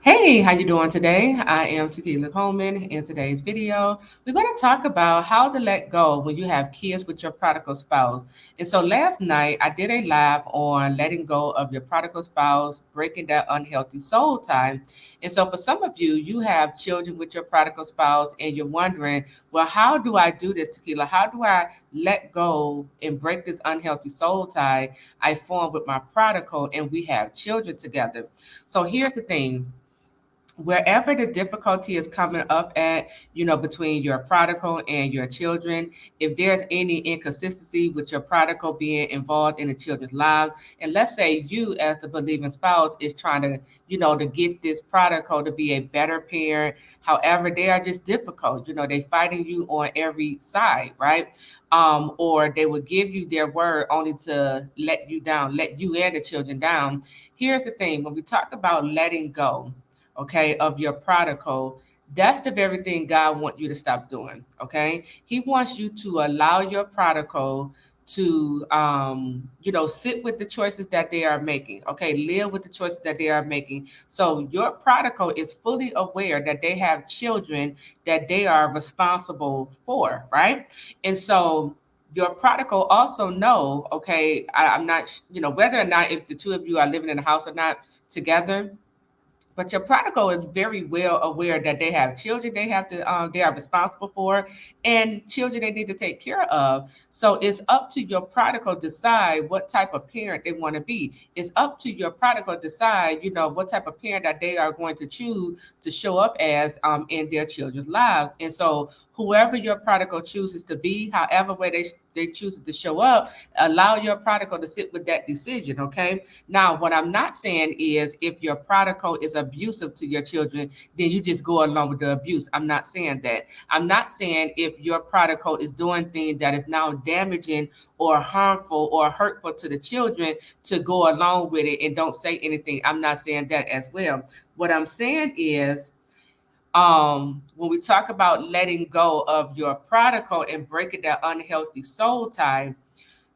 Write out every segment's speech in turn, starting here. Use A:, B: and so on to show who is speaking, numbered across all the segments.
A: Hey, how you doing today? I am Taquila Coleman. In today's video, we're going to talk about how to let go when you have kids with your prodigal spouse. And so last night, I did a live on letting go of your prodigal spouse, breaking that unhealthy soul tie. And so for some of you, you have children with your prodigal spouse and you're wondering, well, how do I do this, Taquila? How do I let go and break this unhealthy soul tie I formed with my prodigal and we have children together? So here's the thing, wherever the difficulty is coming up at, between your prodigal and your children, if there's any inconsistency with your prodigal being involved in the children's lives, and let's say you as the believing spouse is trying to, to get this prodigal to be a better parent. However, they are just difficult, they fighting you on every side, right? Or they will give you their word only to let you down, let you and the children down. Here's the thing, when we talk about letting go, okay, of your prodigal, that's the very thing God wants you to stop doing. Okay. He wants you to allow your prodigal to sit with the choices that they are making. Okay, live with the choices that they are making. So your prodigal is fully aware that they have children that they are responsible for, right? And so your prodigal also know, okay, I'm not, whether or not if the two of you are living in a house or not together, but your prodigal is very well aware that they have children they are responsible for, and children they need to take care of. So it's up to your prodigal decide what type of parent they want to be. It's up to your prodigal decide, what type of parent that they are going to choose to show up as in their children's lives. And so whoever your prodigal chooses to be, however way they choose to show up, allow your prodigal to sit with that decision. Okay. Now, what I'm not saying is if your prodigal is abusive to your children, then you just go along with the abuse. I'm not saying that. I'm not saying if your prodigal is doing things that is now damaging or harmful or hurtful to the children to go along with it and don't say anything. I'm not saying that as well. What I'm saying is, when we talk about letting go of your prodigal and breaking that unhealthy soul tie,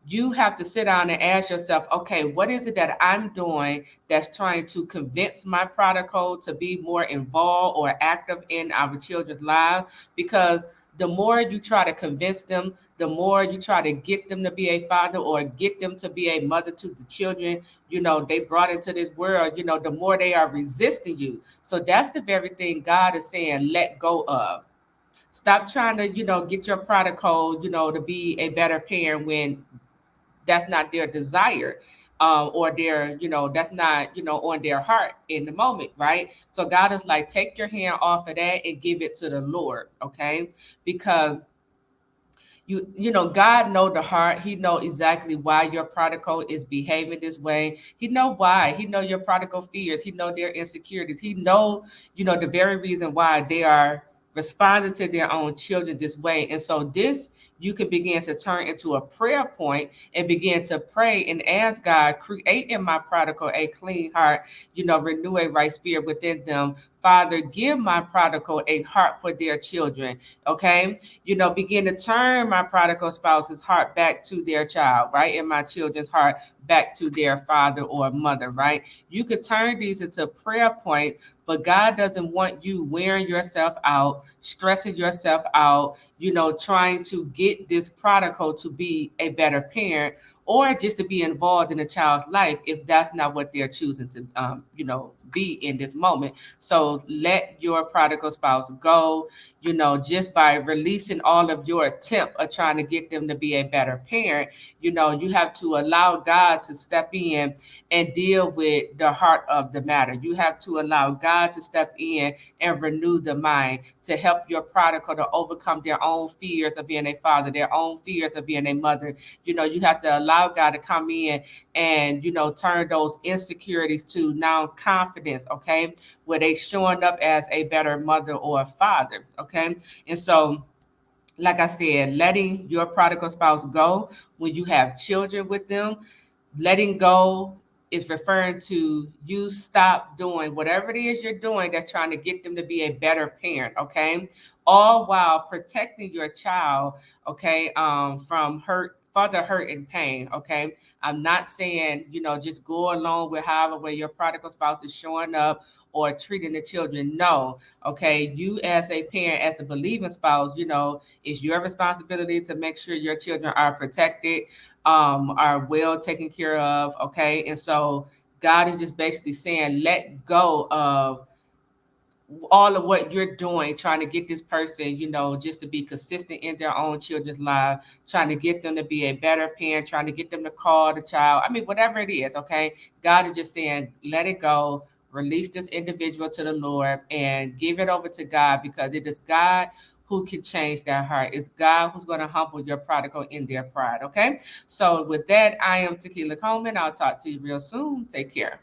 A: you have to sit down and ask yourself, okay, what is it that I'm doing that's trying to convince my prodigal to be more involved or active in our children's lives? Because the more you try to convince them, the more you try to get them to be a father or get them to be a mother to the children, they brought into this world, the more they are resisting you. So that's the very thing God is saying, let go of. Stop trying to, get your prodigal, to be a better parent when that's not their desire, or their, that's not, on their heart in the moment, right? So God is like, take your hand off of that and give it to the Lord. Okay. Because God know the heart. He know exactly why your prodigal is behaving this way. He know why. He know your prodigal fears. He know their insecurities. He know, the very reason why they are responding to their own children this way. And so this, you can begin to turn into a prayer point and begin to pray and ask God, create in my prodigal a clean heart, renew a right spirit within them. Father, give my prodigal a heart for their children. Okay. Begin to turn my prodigal spouse's heart back to their child, right? And my children's heart back to their father or mother, right? You could turn these into prayer points, but God doesn't want you wearing yourself out, stressing yourself out, trying to get this prodigal to be a better parent or just to be involved in a child's life if that's not what they're choosing to, be in this moment. So let your prodigal spouse go, just by releasing all of your attempt of trying to get them to be a better parent. You have to allow God to step in and deal with the heart of the matter. You have to allow God to step in and renew the mind to help your prodigal to overcome their own fears of being a father, their own fears of being a mother. You have to allow God to come in and, turn those insecurities to now confidence, okay? Where they showing up as a better mother or a father, okay? And so, like I said, letting your prodigal spouse go when you have children with them, letting go is referring to you stop doing whatever it is you're doing that's trying to get them to be a better parent, okay? All while protecting your child, okay, from hurt for the hurt and pain. Okay. I'm not saying, just go along with however way your prodigal spouse is showing up or treating the children. No. Okay. You as a parent, as the believing spouse, it's your responsibility to make sure your children are protected, are well taken care of. Okay. And so God is just basically saying, let go of all of what you're doing, trying to get this person, just to be consistent in their own children's lives, trying to get them to be a better parent, trying to get them to call the child. I mean, whatever it is, okay? God is just saying, let it go, release this individual to the Lord, and give it over to God, because it is God who can change their heart. It's God who's going to humble your prodigal in their pride, okay? So with that, I am Taquila Coleman. I'll talk to you real soon. Take care.